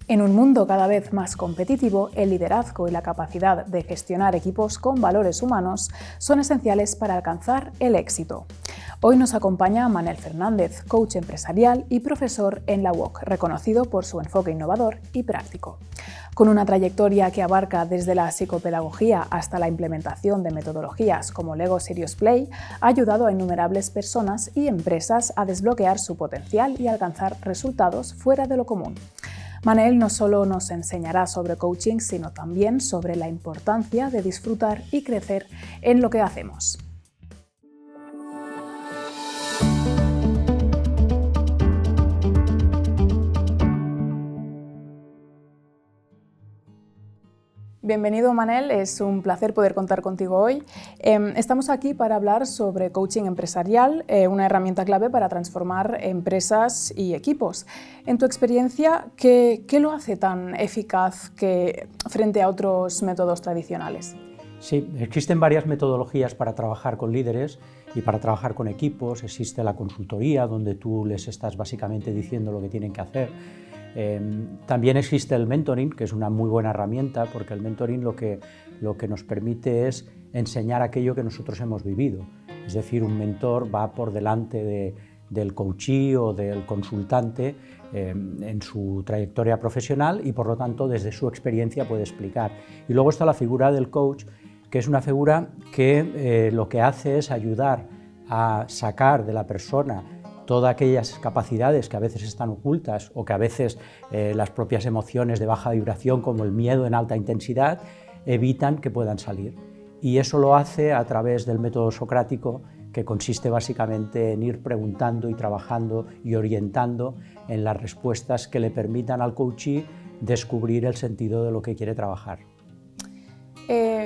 En un mundo cada vez más competitivo, el liderazgo y la capacidad de gestionar equipos con valores humanos son esenciales para alcanzar el éxito. Hoy nos acompaña Manel Fernández, coach empresarial y profesor en la UOC, reconocido por su enfoque innovador y práctico. Con una trayectoria que abarca desde la psicopedagogía hasta la implementación de metodologías como Lego Serious Play, ha ayudado a innumerables personas y empresas a desbloquear su potencial y alcanzar resultados fuera de lo común. Manel no solo nos enseñará sobre coaching, sino también sobre la importancia de disfrutar y crecer en lo que hacemos. Bienvenido, Manel, es un placer poder contar contigo hoy. Estamos aquí para hablar sobre coaching empresarial, una herramienta clave para transformar empresas y equipos. En tu experiencia, ¿qué lo hace tan eficaz frente a otros métodos tradicionales? Sí, existen varias metodologías para trabajar con líderes y para trabajar con equipos. Existe la consultoría, donde tú les estás básicamente diciendo lo que tienen que hacer. También existe el mentoring, que es una muy buena herramienta, porque el mentoring lo que nos permite es enseñar aquello que nosotros hemos vivido. Es decir, un mentor va por delante del coachee o del consultante en su trayectoria profesional y, por lo tanto, desde su experiencia puede explicar. Y luego está la figura del coach, que es una figura que lo que hace es ayudar a sacar de la persona todas aquellas capacidades que a veces están ocultas o que a veces las propias emociones de baja vibración, como el miedo en alta intensidad, evitan que puedan salir. Y eso lo hace a través del método socrático, que consiste básicamente en ir preguntando y trabajando y orientando en las respuestas que le permitan al coachee descubrir el sentido de lo que quiere trabajar.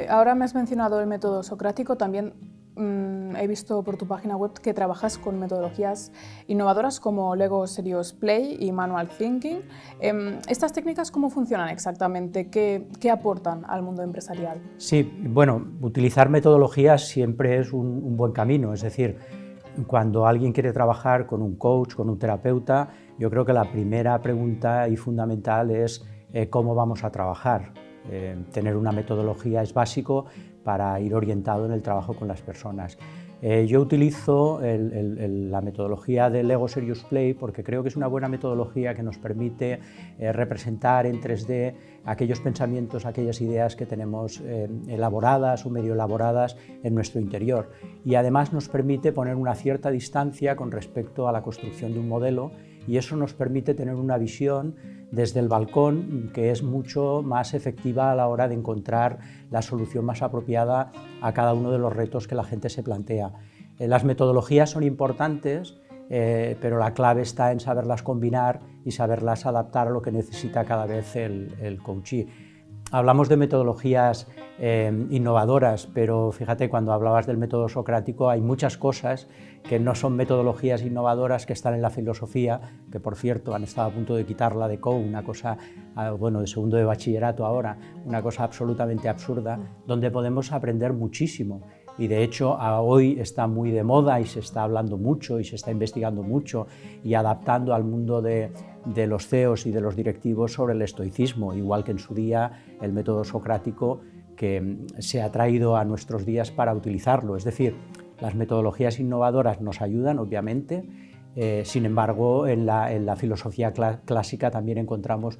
Ahora me has mencionado el método socrático, también he visto por tu página web que trabajas con metodologías innovadoras como Lego Serious Play y Manual Thinking. ¿Estas técnicas cómo funcionan exactamente? ¿Qué aportan al mundo empresarial? Sí, bueno, utilizar metodologías siempre es un buen camino, es decir, cuando alguien quiere trabajar con un coach, con un terapeuta, yo creo que la primera pregunta y fundamental es cómo vamos a trabajar. Tener una metodología es básico para ir orientado en el trabajo con las personas. Yo utilizo la metodología de Lego Serious Play porque creo que es una buena metodología que nos permite representar en 3D aquellos pensamientos, aquellas ideas que tenemos elaboradas o medio elaboradas en nuestro interior, y además nos permite poner una cierta distancia con respecto a la construcción de un modelo, y eso nos permite tener una visión desde el balcón que es mucho más efectiva a la hora de encontrar la solución más apropiada a cada uno de los retos que la gente se plantea. Las metodologías son importantes, pero la clave está en saberlas combinar y saberlas adaptar a lo que necesita cada vez el coachee. Hablamos de metodologías innovadoras, pero fíjate, cuando hablabas del método socrático hay muchas cosas que no son metodologías innovadoras, que están en la filosofía, que por cierto han estado a punto de quitarla de COU, una cosa, bueno, de segundo de bachillerato ahora, una cosa absolutamente absurda, donde podemos aprender muchísimo. Y de hecho hoy está muy de moda y se está hablando mucho y se está investigando mucho y adaptando al mundo de los CEOs y de los directivos sobre el estoicismo, igual que en su día el método socrático, que se ha traído a nuestros días para utilizarlo. Es decir, las metodologías innovadoras nos ayudan, obviamente, sin embargo, en la filosofía clásica también encontramos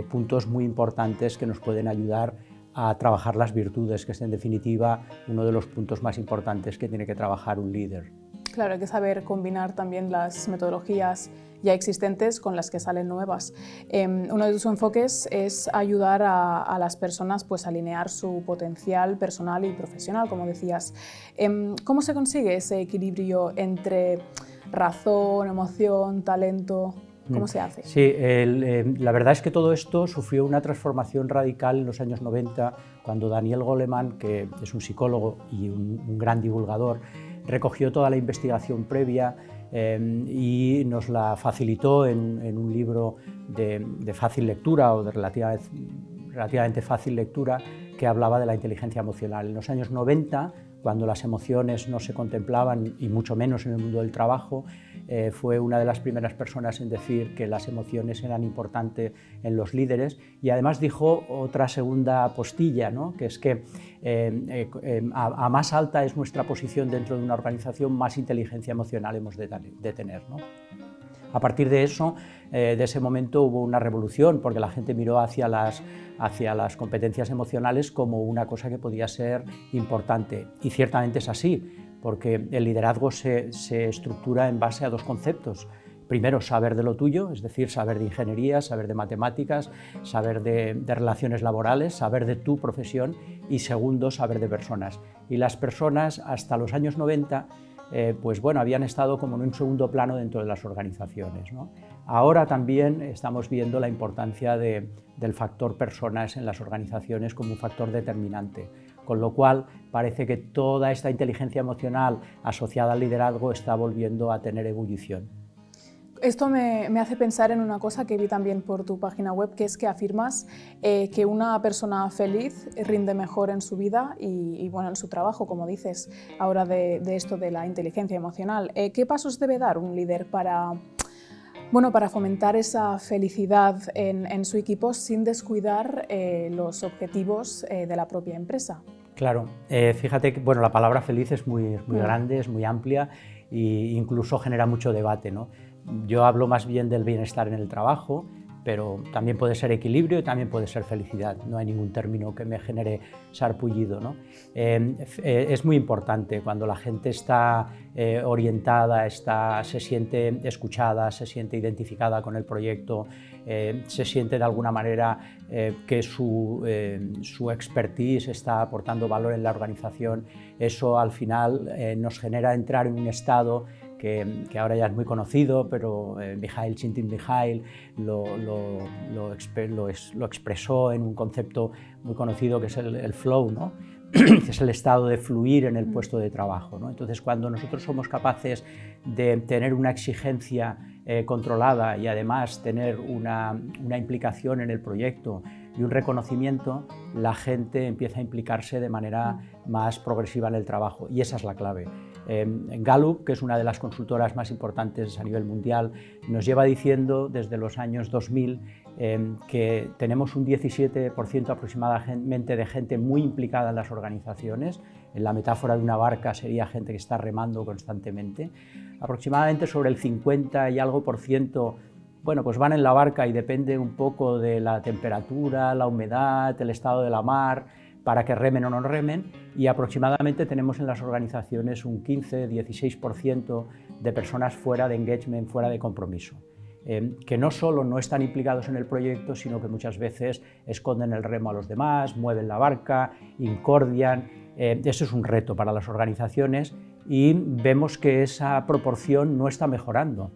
puntos muy importantes que nos pueden ayudar a trabajar las virtudes, que es en definitiva uno de los puntos más importantes que tiene que trabajar un líder. Claro, hay que saber combinar también las metodologías ya existentes con las que salen nuevas. Uno de tus enfoques es ayudar a las personas pues, a alinear su potencial personal y profesional, como decías. ¿Cómo se consigue ese equilibrio entre razón, emoción, talento? ¿Cómo se hace? Sí, la verdad es que todo esto sufrió una transformación radical en los años 90, cuando Daniel Goleman, que es un psicólogo y un gran divulgador, recogió toda la investigación previa y nos la facilitó en un libro de fácil lectura o de relativamente fácil lectura, que hablaba de la inteligencia emocional. En los años 90, cuando las emociones no se contemplaban, y mucho menos en el mundo del trabajo, fue una de las primeras personas en decir que las emociones eran importantes en los líderes, y además dijo otra segunda postilla, ¿no? Que es que a más alta es nuestra posición dentro de una organización, más inteligencia emocional hemos de tener, ¿no? A partir de eso, de ese momento hubo una revolución, porque la gente miró hacia las competencias emocionales como una cosa que podía ser importante, y ciertamente es así, porque el liderazgo se estructura en base a dos conceptos. Primero, saber de lo tuyo, es decir, saber de ingeniería, saber de matemáticas, saber de relaciones laborales, saber de tu profesión, y segundo, saber de personas. Y las personas, hasta los años 90, pues bueno, habían estado como en un segundo plano dentro de las organizaciones, ¿no? Ahora también estamos viendo la importancia del factor personas en las organizaciones como un factor determinante, con lo cual parece que toda esta inteligencia emocional asociada al liderazgo está volviendo a tener ebullición. Esto me hace pensar en una cosa que vi también por tu página web, que es que afirmas que una persona feliz rinde mejor en su vida y bueno, en su trabajo, como dices ahora de esto de la inteligencia emocional. ¿Qué pasos debe dar un líder para fomentar esa felicidad en su equipo sin descuidar los objetivos de la propia empresa? Claro, fíjate que bueno, la palabra feliz es muy grande, es muy amplia e incluso genera mucho debate, ¿no? Yo hablo más bien del bienestar en el trabajo, pero también puede ser equilibrio y también puede ser felicidad. No hay ningún término que me genere sarpullido, ¿no? Es muy importante cuando la gente está orientada, se siente escuchada, se siente identificada con el proyecto, se siente de alguna manera que su expertise está aportando valor en la organización. Eso al final nos genera entrar en un estado que ahora ya es muy conocido, pero Mihaly Csikszentmihalyi lo expresó en un concepto muy conocido que es el flow, ¿no? Que es el estado de fluir en el puesto de trabajo, ¿no? Entonces, cuando nosotros somos capaces de tener una exigencia controlada y además tener una implicación en el proyecto y un reconocimiento, la gente empieza a implicarse de manera más progresiva en el trabajo, y esa es la clave. Gallup, que es una de las consultoras más importantes a nivel mundial, nos lleva diciendo desde los años 2000 que tenemos un 17% aproximadamente de gente muy implicada en las organizaciones. En la metáfora de una barca sería gente que está remando constantemente. Aproximadamente sobre el 50 y algo por ciento, bueno, pues van en la barca y depende un poco de la temperatura, la humedad, el estado de la mar, para que remen o no remen, y aproximadamente tenemos en las organizaciones un 15-16% de personas fuera de engagement, fuera de compromiso, que no solo no están implicados en el proyecto, sino que muchas veces esconden el remo a los demás, mueven la barca, incordian. Eso es un reto para las organizaciones y vemos que esa proporción no está mejorando.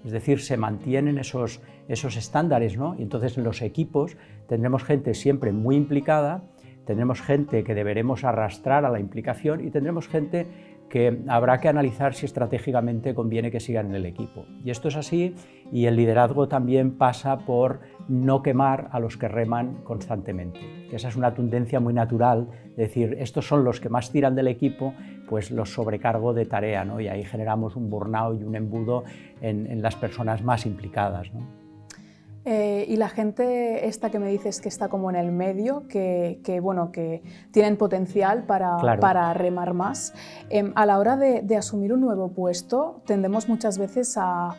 Es decir, se mantienen esos estándares, ¿no? Y entonces en los equipos tendremos gente siempre muy implicada, tendremos gente que deberemos arrastrar a la implicación y tendremos gente que habrá que analizar si estratégicamente conviene que sigan en el equipo. Y esto es así, y el liderazgo también pasa por no quemar a los que reman constantemente. Esa es una tendencia muy natural, es decir, estos son los que más tiran del equipo, pues los sobrecargo de tarea, ¿no? Y ahí generamos un burnout y un embudo en las personas más implicadas, ¿no? Y la gente esta que me dices que está como en el medio, que tienen potencial para remar más, a la hora de asumir un nuevo puesto tendemos muchas veces a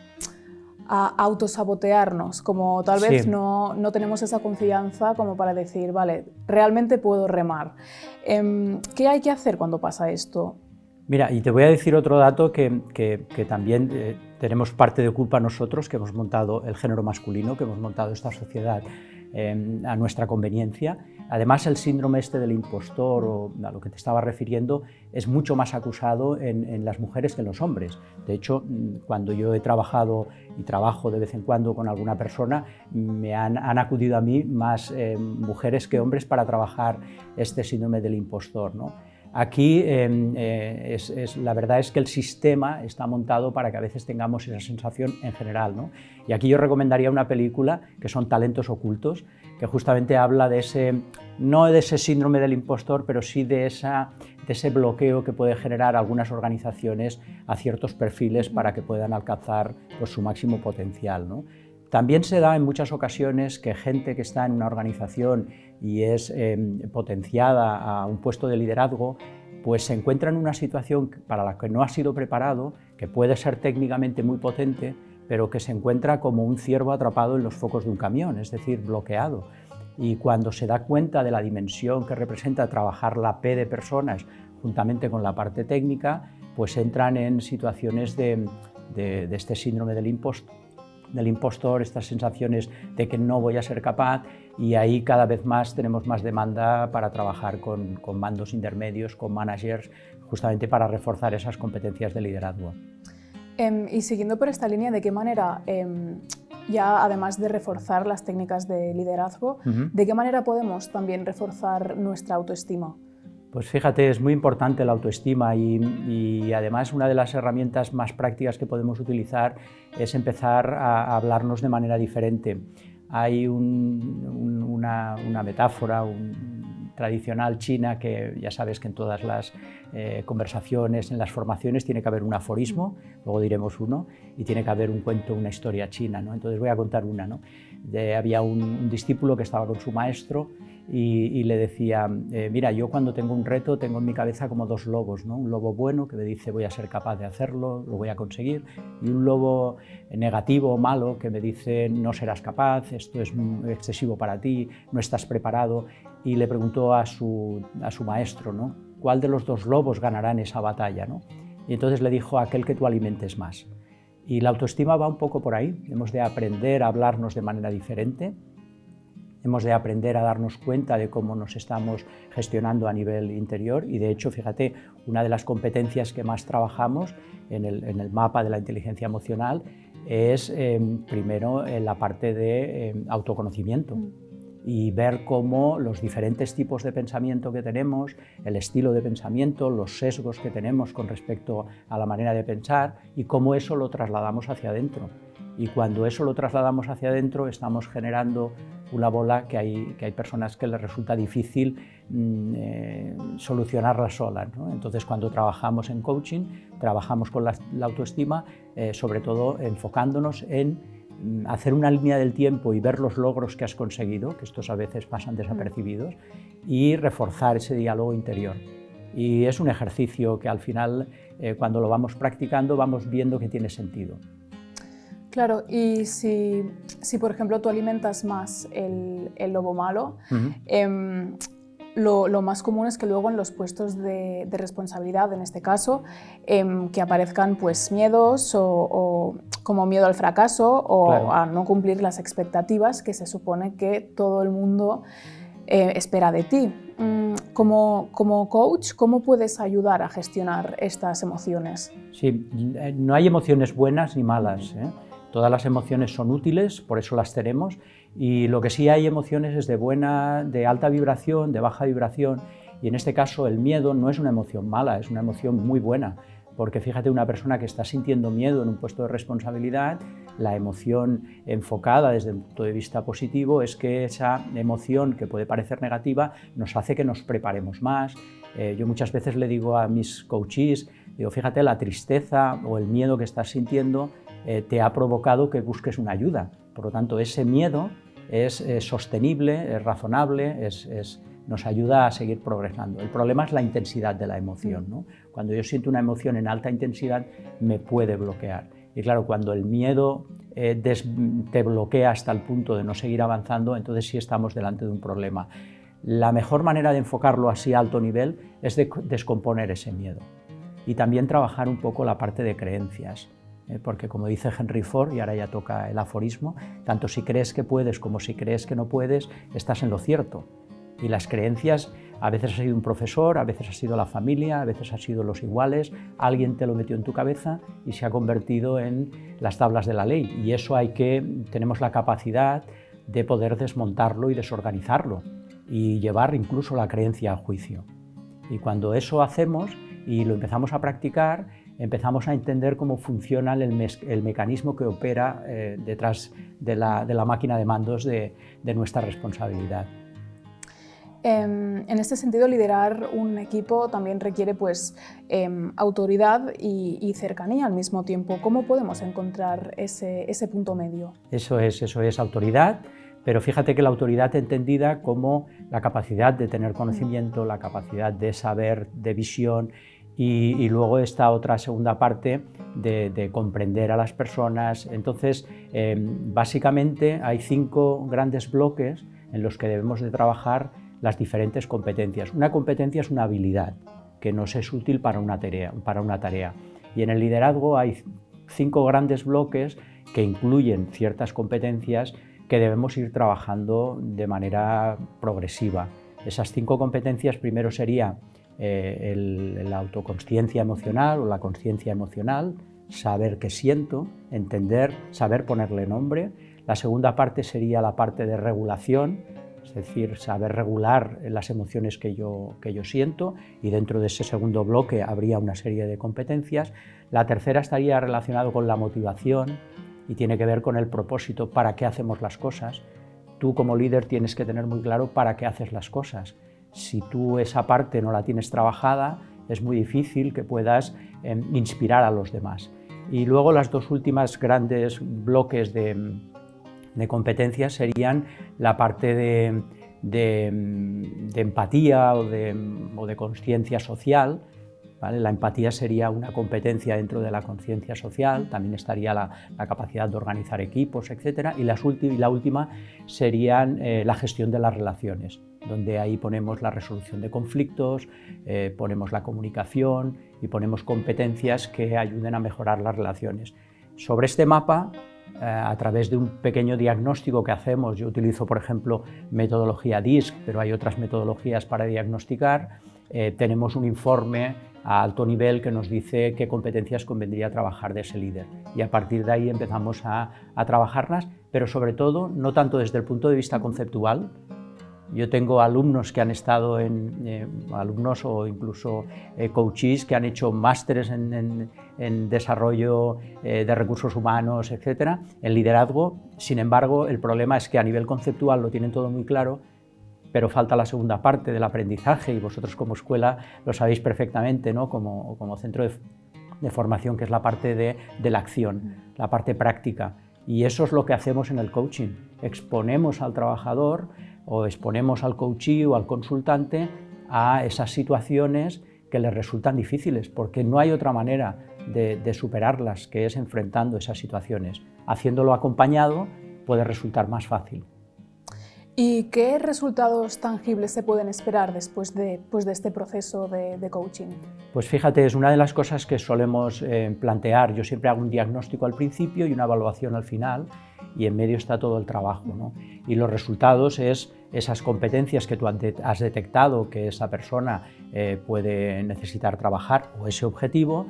autosabotearnos, como tal vez no tenemos esa confianza como para decir, vale, realmente puedo remar. ¿Qué hay que hacer cuando pasa esto? Mira, y te voy a decir otro dato que también tenemos parte de culpa nosotros, que hemos montado el género masculino, que hemos montado esta sociedad a nuestra conveniencia. Además, el síndrome este del impostor, o a lo que te estaba refiriendo, es mucho más acusado en las mujeres que en los hombres. De hecho, cuando yo he trabajado y trabajo de vez en cuando con alguna persona, me han acudido a mí más mujeres que hombres para trabajar este síndrome del impostor, ¿no? Aquí la verdad es que el sistema está montado para que a veces tengamos esa sensación en general, ¿no? Y aquí yo recomendaría una película que son Talentos ocultos, que justamente habla de no de ese síndrome del impostor, pero sí de ese bloqueo que puede generar algunas organizaciones a ciertos perfiles para que puedan alcanzar pues, su máximo potencial, ¿no? También se da en muchas ocasiones que gente que está en una organización y es potenciada a un puesto de liderazgo, pues se encuentra en una situación para la que no ha sido preparado, que puede ser técnicamente muy potente, pero que se encuentra como un ciervo atrapado en los focos de un camión, es decir, bloqueado. Y cuando se da cuenta de la dimensión que representa trabajar la P de personas juntamente con la parte técnica, pues entran en situaciones de este síndrome del impostor, estas sensaciones de que no voy a ser capaz, y ahí cada vez más tenemos más demanda para trabajar con mandos intermedios, con managers, justamente para reforzar esas competencias de liderazgo. Y siguiendo por esta línea, ¿de qué manera, ya además de reforzar las técnicas de liderazgo, de qué manera podemos también reforzar nuestra autoestima? Pues fíjate, es muy importante la autoestima y además una de las herramientas más prácticas que podemos utilizar es empezar a hablarnos de manera diferente. Hay una metáfora tradicional china que ya sabes que en todas las conversaciones, en las formaciones, tiene que haber un aforismo, luego diremos uno, y tiene que haber un cuento, una historia china, ¿no? Entonces voy a contar una, ¿no? Había un discípulo que estaba con su maestro y le decía, mira, yo cuando tengo un reto tengo en mi cabeza como dos lobos, ¿no? Un lobo bueno que me dice voy a ser capaz de hacerlo, lo voy a conseguir, y un lobo negativo o malo que me dice no serás capaz, esto es excesivo para ti, no estás preparado. Y le preguntó a su maestro, ¿no? ¿Cuál de los dos lobos ganará en esa batalla, ¿no? Y entonces le dijo aquel que tú alimentes más. Y la autoestima va un poco por ahí, hemos de aprender a hablarnos de manera diferente. Hemos de aprender a darnos cuenta de cómo nos estamos gestionando a nivel interior y, de hecho, fíjate, una de las competencias que más trabajamos en el mapa de la inteligencia emocional es, primero, la parte de autoconocimiento y ver cómo los diferentes tipos de pensamiento que tenemos, el estilo de pensamiento, los sesgos que tenemos con respecto a la manera de pensar y cómo eso lo trasladamos hacia adentro. Y cuando eso lo trasladamos hacia adentro estamos generando una bola que hay personas que les resulta difícil solucionarla solas, ¿no? Entonces, cuando trabajamos en coaching, trabajamos con la autoestima, sobre todo enfocándonos en hacer una línea del tiempo y ver los logros que has conseguido, que estos a veces pasan desapercibidos, y reforzar ese diálogo interior. Y es un ejercicio que al final, cuando lo vamos practicando, vamos viendo que tiene sentido. Claro, y si por ejemplo tú alimentas más el lobo malo, lo más común es que luego en los puestos de responsabilidad, en este caso, que aparezcan pues miedos o como miedo al fracaso o Claro. a no cumplir las expectativas que se supone que todo el mundo espera de ti. Como coach, ¿cómo puedes ayudar a gestionar estas emociones? Sí, no hay emociones buenas ni malas, ¿eh? Todas las emociones son útiles, por eso las tenemos, y lo que sí hay emociones es de alta vibración, de baja vibración, y en este caso el miedo no es una emoción mala, es una emoción muy buena, porque fíjate, una persona que está sintiendo miedo en un puesto de responsabilidad, la emoción enfocada desde un punto de vista positivo es que esa emoción que puede parecer negativa nos hace que nos preparemos más. Yo muchas veces le digo a mis coaches, digo, fíjate, la tristeza o el miedo que estás sintiendo te ha provocado que busques una ayuda. Por lo tanto, ese miedo es sostenible, es razonable, nos ayuda a seguir progresando. El problema es la intensidad de la emoción, ¿no? Cuando yo siento una emoción en alta intensidad, me puede bloquear. Y claro, cuando el miedo te bloquea hasta el punto de no seguir avanzando, entonces sí estamos delante de un problema. La mejor manera de enfocarlo así a alto nivel es descomponer ese miedo. Y también trabajar un poco la parte de creencias. Porque como dice Henry Ford, y ahora ya toca el aforismo, tanto si crees que puedes como si crees que no puedes, estás en lo cierto. Y las creencias, a veces ha sido un profesor, a veces ha sido la familia, a veces ha sido los iguales, alguien te lo metió en tu cabeza y se ha convertido en las tablas de la ley. Y eso tenemos la capacidad de poder desmontarlo y desorganizarlo y llevar incluso la creencia a juicio. Y cuando eso hacemos y lo empezamos a practicar, empezamos a entender cómo funciona el mecanismo que opera detrás de la máquina de mandos de nuestra responsabilidad. En este sentido, liderar un equipo también requiere autoridad y cercanía al mismo tiempo. ¿Cómo podemos encontrar ese punto medio? Eso es autoridad, pero fíjate que la autoridad entendida como la capacidad de tener conocimiento, la capacidad de saber, de visión, y luego esta otra segunda parte de comprender a las personas. Entonces, básicamente hay 5 grandes bloques en los que debemos de trabajar las diferentes competencias. Una competencia es una habilidad que nos es útil para una tarea. Y en el liderazgo hay 5 grandes bloques que incluyen ciertas competencias que debemos ir trabajando de manera progresiva. Esas 5 competencias primero sería la autoconsciencia emocional o la consciencia emocional, saber qué siento, entender, saber ponerle nombre. La segunda parte sería la parte de regulación, es decir, saber regular las emociones que yo siento, y dentro de ese segundo bloque habría una serie de competencias. La tercera estaría relacionada con la motivación y tiene que ver con el propósito, para qué hacemos las cosas. Tú como líder tienes que tener muy claro para qué haces las cosas. Si tú esa parte no la tienes trabajada, es muy difícil que puedas inspirar a los demás. Y luego las 2 últimas grandes bloques de competencias serían la parte de empatía o de consciencia social, ¿vale? La empatía sería una competencia dentro de la conciencia social, también estaría la capacidad de organizar equipos, etc. Y la última serían la gestión de las relaciones, donde ahí ponemos la resolución de conflictos, ponemos la comunicación y ponemos competencias que ayuden a mejorar las relaciones. Sobre este mapa, a través de un pequeño diagnóstico que hacemos, yo utilizo por ejemplo metodología DISC, pero hay otras metodologías para diagnosticar, tenemos un informe a alto nivel que nos dice qué competencias convendría trabajar de ese líder, y a partir de ahí empezamos a trabajarlas, pero sobre todo no tanto desde el punto de vista conceptual. Yo tengo alumnos que han estado alumnos o incluso coaches que han hecho másteres en desarrollo de recursos humanos, etcétera, en liderazgo. Sin embargo, el problema es que a nivel conceptual lo tienen todo muy claro, pero falta la segunda parte del aprendizaje, y vosotros como escuela lo sabéis perfectamente, ¿no? como centro de formación, que es la parte de la acción, la parte práctica. Y eso es lo que hacemos en el coaching. Exponemos al trabajador o exponemos al coachee o al consultante a esas situaciones que les resultan difíciles, porque no hay otra manera de superarlas que es enfrentando esas situaciones. Haciéndolo acompañado puede resultar más fácil. ¿Y qué resultados tangibles se pueden esperar después de este proceso de coaching? Pues fíjate, es una de las cosas que solemos plantear. Yo siempre hago un diagnóstico al principio y una evaluación al final, y en medio está todo el trabajo, ¿no? Y los resultados es esas competencias que tú has detectado que esa persona puede necesitar trabajar, o ese objetivo,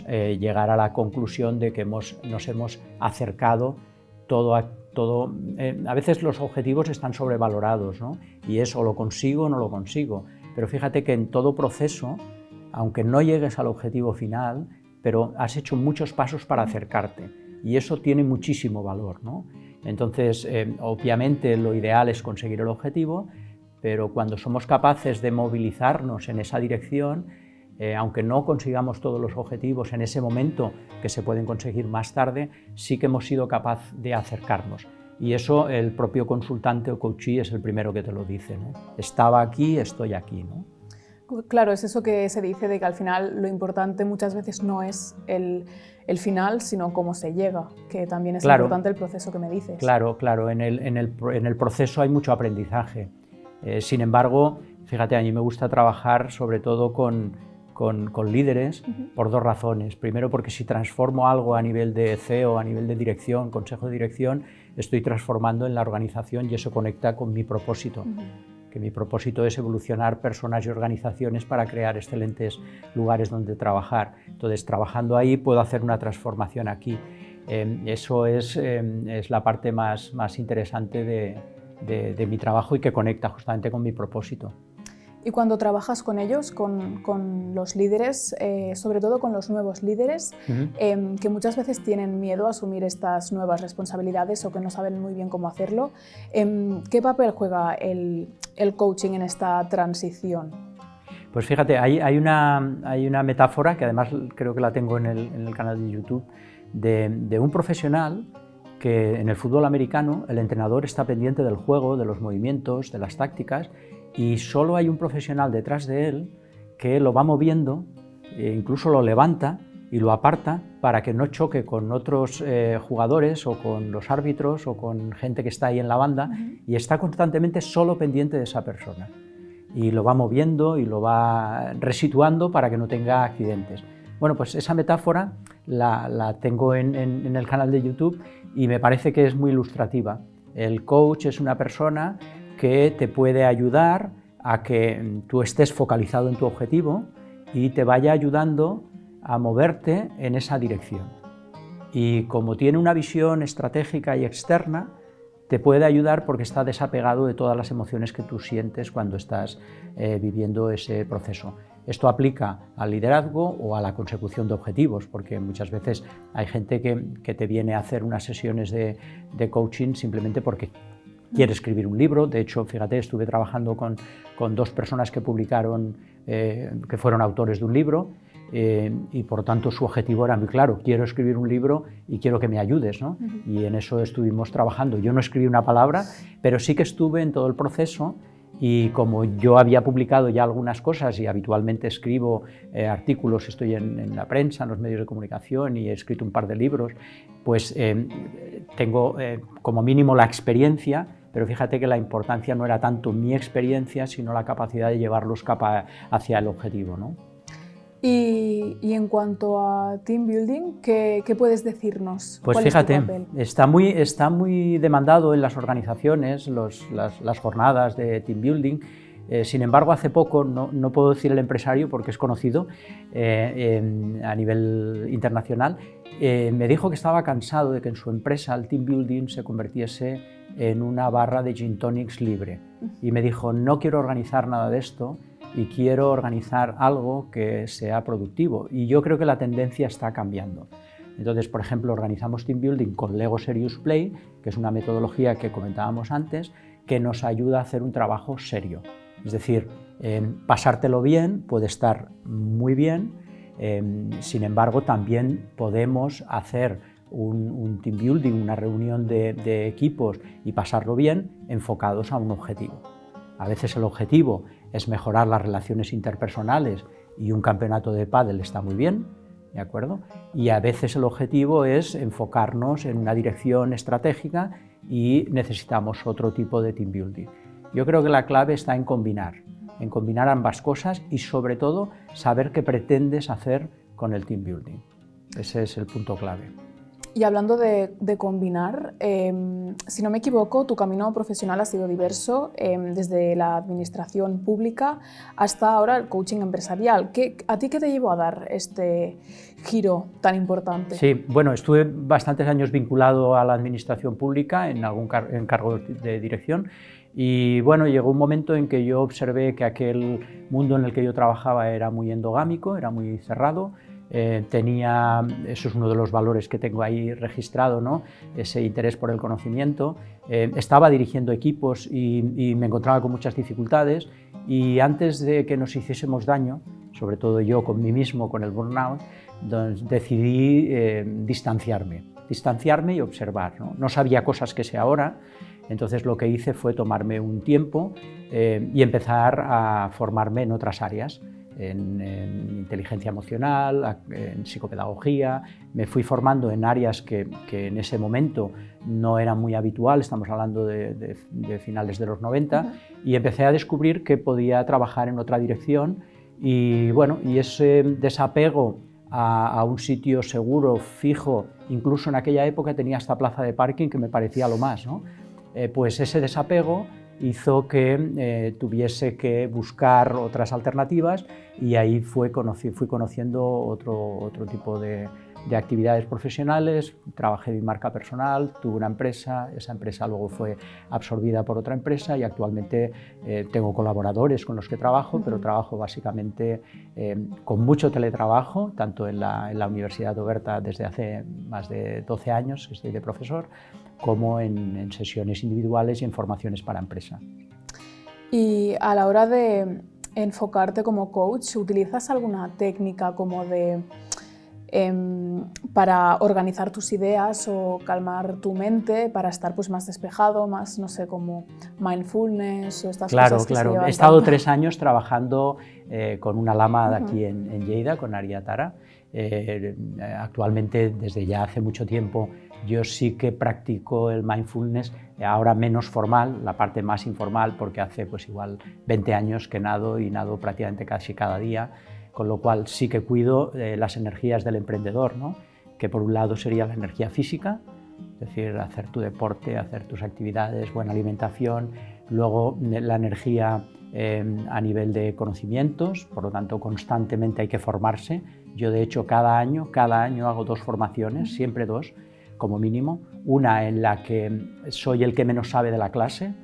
llegar a la conclusión de que nos hemos acercado todo. A veces los objetivos están sobrevalorados, ¿no? Y es o lo consigo o no lo consigo, pero fíjate que en todo proceso, aunque no llegues al objetivo final, pero has hecho muchos pasos para acercarte, y eso tiene muchísimo valor, ¿no? Entonces, obviamente lo ideal es conseguir el objetivo, pero cuando somos capaces de movilizarnos en esa dirección, aunque no consigamos todos los objetivos en ese momento, que se pueden conseguir más tarde, sí que hemos sido capaces de acercarnos. Y eso el propio consultante o coachee es el primero que te lo dice, ¿no? Estaba aquí, estoy aquí, ¿no? Claro, es eso que se dice de que al final lo importante muchas veces no es el final, sino cómo se llega, que también es importante el proceso que me dices. Claro, en el proceso hay mucho aprendizaje. Sin embargo, fíjate, a mí me gusta trabajar sobre todo con líderes por 2 razones. Primero, porque si transformo algo a nivel de CEO, a nivel de dirección, consejo de dirección, estoy transformando en la organización, y eso conecta con mi propósito. Que mi propósito es evolucionar personas y organizaciones para crear excelentes lugares donde trabajar. Entonces, trabajando ahí puedo hacer una transformación aquí. Eso es la parte más interesante de mi trabajo, y que conecta justamente con mi propósito. Y cuando trabajas con ellos, con los líderes, sobre todo con los nuevos líderes, que muchas veces tienen miedo a asumir estas nuevas responsabilidades o que no saben muy bien cómo hacerlo, ¿qué papel juega el coaching en esta transición? Pues fíjate, hay una metáfora que además creo que la tengo en el canal de YouTube, de un profesional que en el fútbol americano el entrenador está pendiente del juego, de los movimientos, de las tácticas, y solo hay un profesional detrás de él que lo va moviendo, incluso lo levanta y lo aparta para que no choque con otros jugadores o con los árbitros o con gente que está ahí en la banda, y está constantemente solo pendiente de esa persona. Y lo va moviendo y lo va resituando para que no tenga accidentes. Bueno, pues esa metáfora la tengo en el canal de YouTube y me parece que es muy ilustrativa. El coach es una persona que te puede ayudar a que tú estés focalizado en tu objetivo y te vaya ayudando a moverte en esa dirección. Y como tiene una visión estratégica y externa, te puede ayudar porque está desapegado de todas las emociones que tú sientes cuando estás viviendo ese proceso. Esto aplica al liderazgo o a la consecución de objetivos, porque muchas veces hay gente que te viene a hacer unas sesiones de coaching simplemente porque quiere escribir un libro. De hecho, fíjate, estuve trabajando con dos personas que publicaron, que fueron autores de un libro, y por tanto su objetivo era muy claro: quiero escribir un libro y quiero que me ayudes, ¿no? Y en eso estuvimos trabajando. Yo no escribí una palabra, pero sí que estuve en todo el proceso, y como yo había publicado ya algunas cosas y habitualmente escribo artículos, estoy en la prensa, en los medios de comunicación, y he escrito un par de libros, pues tengo como mínimo la experiencia. Pero fíjate que la importancia no era tanto mi experiencia, sino la capacidad de llevarlos hacia el objetivo, ¿no? Y en cuanto a team building, ¿qué puedes decirnos? Pues fíjate, está muy demandado en las organizaciones las jornadas de team building. Sin embargo, hace poco, no puedo decir el empresario porque es conocido a nivel internacional, me dijo que estaba cansado de que en su empresa el team building se convirtiese en una barra de gin tonics libre. Y me dijo: no quiero organizar nada de esto y quiero organizar algo que sea productivo. Y yo creo que la tendencia está cambiando. Entonces, por ejemplo, organizamos team building con Lego Serious Play, que es una metodología que comentábamos antes, que nos ayuda a hacer un trabajo serio. Es decir, pasártelo bien puede estar muy bien, sin embargo, también podemos hacer un team building, una reunión de equipos y pasarlo bien enfocados a un objetivo. A veces el objetivo es mejorar las relaciones interpersonales y un campeonato de pádel está muy bien, ¿de acuerdo? Y a veces el objetivo es enfocarnos en una dirección estratégica y necesitamos otro tipo de team building. Yo creo que la clave está en combinar ambas cosas y sobre todo saber qué pretendes hacer con el team building. Ese es el punto clave. Y hablando de combinar, si no me equivoco, tu camino profesional ha sido diverso, desde la administración pública hasta ahora el coaching empresarial. ¿A ti qué te llevó a dar este giro tan importante? Sí, bueno, estuve bastantes años vinculado a la administración pública en algún cargo de dirección. Y bueno, llegó un momento en que yo observé que aquel mundo en el que yo trabajaba era muy endogámico, era muy cerrado. Eso es uno de los valores que tengo ahí registrado, ¿no? Ese interés por el conocimiento. Estaba dirigiendo equipos y me encontraba con muchas dificultades, y antes de que nos hiciésemos daño, sobre todo yo con mí mismo, con el burnout, decidí distanciarme y observar, ¿no? No sabía cosas que sé ahora. Entonces lo que hice fue tomarme un tiempo y empezar a formarme en otras áreas, en inteligencia emocional, en psicopedagogía. Me fui formando en áreas que en ese momento no eran muy habitual, estamos hablando de finales de los 90, y empecé a descubrir que podía trabajar en otra dirección. Y bueno, y ese desapego a un sitio seguro, fijo, incluso en aquella época tenía hasta plaza de parking, que me parecía lo más, ¿no? Pues ese desapego hizo que tuviese que buscar otras alternativas, y ahí fui conociendo otro tipo de de actividades profesionales, trabajé mi marca personal, tuve una empresa, esa empresa luego fue absorbida por otra empresa y actualmente tengo colaboradores con los que trabajo, pero trabajo básicamente con mucho teletrabajo, tanto en la Universidad de Oberta desde hace más de 12 años que estoy de profesor, como en sesiones individuales y en formaciones para empresa. Y a la hora de enfocarte como coach, ¿utilizas alguna técnica como para organizar tus ideas o calmar tu mente para estar pues, más despejado, más, no sé, como mindfulness o estas cosas que se llevan He estado tanto? 3 años trabajando con una lama de aquí en Lleida, con Aria Tara. Actualmente, desde ya hace mucho tiempo, yo sí que practico el mindfulness, ahora menos formal, la parte más informal, porque hace pues igual 20 años que nado y nado prácticamente casi cada día, con lo cual sí que cuido las energías del emprendedor, ¿no? Que por un lado sería la energía física, es decir, hacer tu deporte, hacer tus actividades, buena alimentación, luego la energía a nivel de conocimientos, por lo tanto constantemente hay que formarse. Yo de hecho cada año hago 2 formaciones, siempre 2 como mínimo, una en la que soy el que menos sabe de la clase,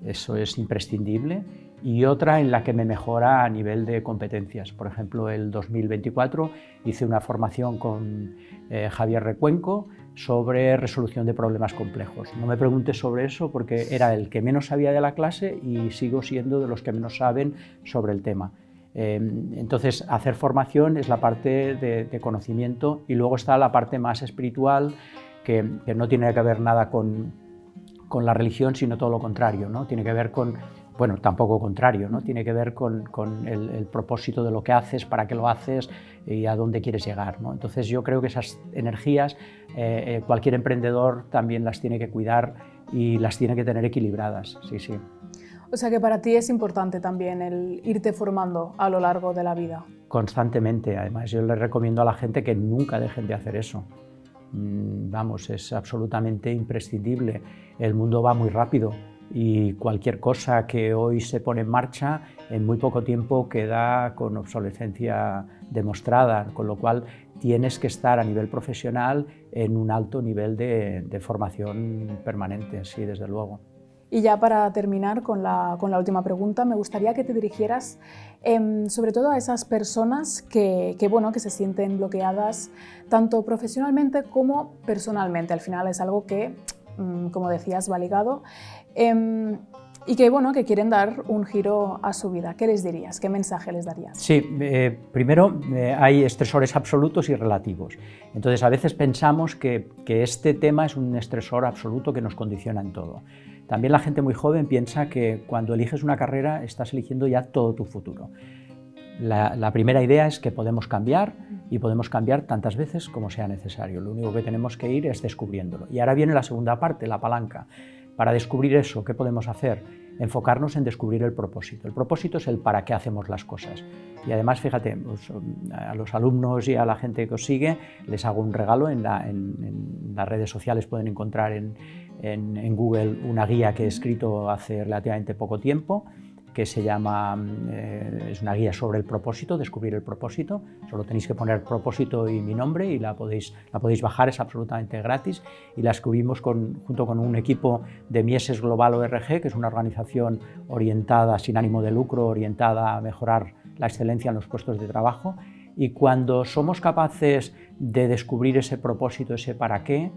eso es imprescindible, y otra en la que me mejora a nivel de competencias. Por ejemplo, el 2024 hice una formación con Javier Recuenco sobre resolución de problemas complejos. No me preguntes sobre eso porque era el que menos sabía de la clase y sigo siendo de los que menos saben sobre el tema. Entonces, hacer formación es la parte de conocimiento y luego está la parte más espiritual que no tiene que ver nada con la religión, sino todo lo contrario, ¿no? Tiene que ver con, bueno, tampoco contrario, ¿no? Tiene que ver con el propósito de lo que haces, para qué lo haces y a dónde quieres llegar, ¿no? Entonces yo creo que esas energías cualquier emprendedor también las tiene que cuidar y las tiene que tener equilibradas, sí, sí. O sea que para ti es importante también el irte formando a lo largo de la vida. Constantemente, además yo les recomiendo a la gente que nunca dejen de hacer eso. Vamos, es absolutamente imprescindible. El mundo va muy rápido y cualquier cosa que hoy se pone en marcha en muy poco tiempo queda con obsolescencia demostrada, con lo cual tienes que estar a nivel profesional en un alto nivel de formación permanente, sí, desde luego. Y ya para terminar con la última pregunta, me gustaría que te dirigieras sobre todo a esas personas que se sienten bloqueadas tanto profesionalmente como personalmente. Al final es algo que, como decías, va ligado y que quieren dar un giro a su vida. ¿Qué les dirías? ¿Qué mensaje les darías? Sí, primero hay estresores absolutos y relativos. Entonces a veces pensamos que este tema es un estresor absoluto que nos condiciona en todo. También la gente muy joven piensa que cuando eliges una carrera estás eligiendo ya todo tu futuro. La primera idea es que podemos cambiar y podemos cambiar tantas veces como sea necesario. Lo único que tenemos que ir es descubriéndolo. Y ahora viene la segunda parte, la palanca. Para descubrir eso, ¿qué podemos hacer? Enfocarnos en descubrir el propósito. El propósito es el para qué hacemos las cosas. Y además, fíjate, pues, a los alumnos y a la gente que os sigue les hago un regalo. En las redes sociales pueden encontrar en Google una guía que he escrito hace relativamente poco tiempo, que se llama, es una guía sobre el propósito, descubrir el propósito. Solo tenéis que poner propósito y mi nombre y la podéis bajar, es absolutamente gratis, y la escribimos junto con un equipo de Mieses Global ORG, que es una organización orientada, sin ánimo de lucro, orientada a mejorar la excelencia en los puestos de trabajo. Y cuando somos capaces de descubrir ese propósito, ese para qué,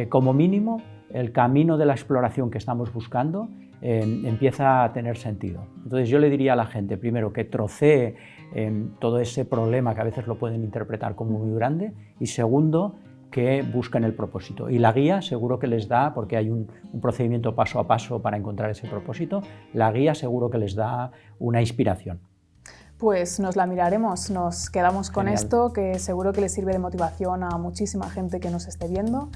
como mínimo el camino de la exploración que estamos buscando empieza a tener sentido. Entonces yo le diría a la gente, primero, que trocee todo ese problema que a veces lo pueden interpretar como muy grande, y segundo, que busquen el propósito. Y la guía seguro que les da, porque hay un procedimiento paso a paso para encontrar ese propósito, la guía seguro que les da una inspiración. Pues nos la miraremos, nos quedamos con Genial. esto, que seguro que le sirve de motivación a muchísima gente que nos esté viendo.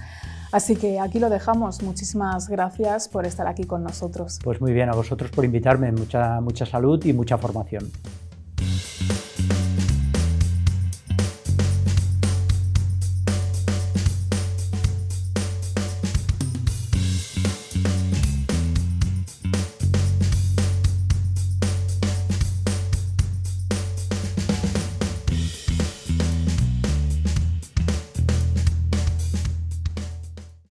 Así que aquí lo dejamos. Muchísimas gracias por estar aquí con nosotros. Pues muy bien, a vosotros por invitarme, mucha salud y mucha formación.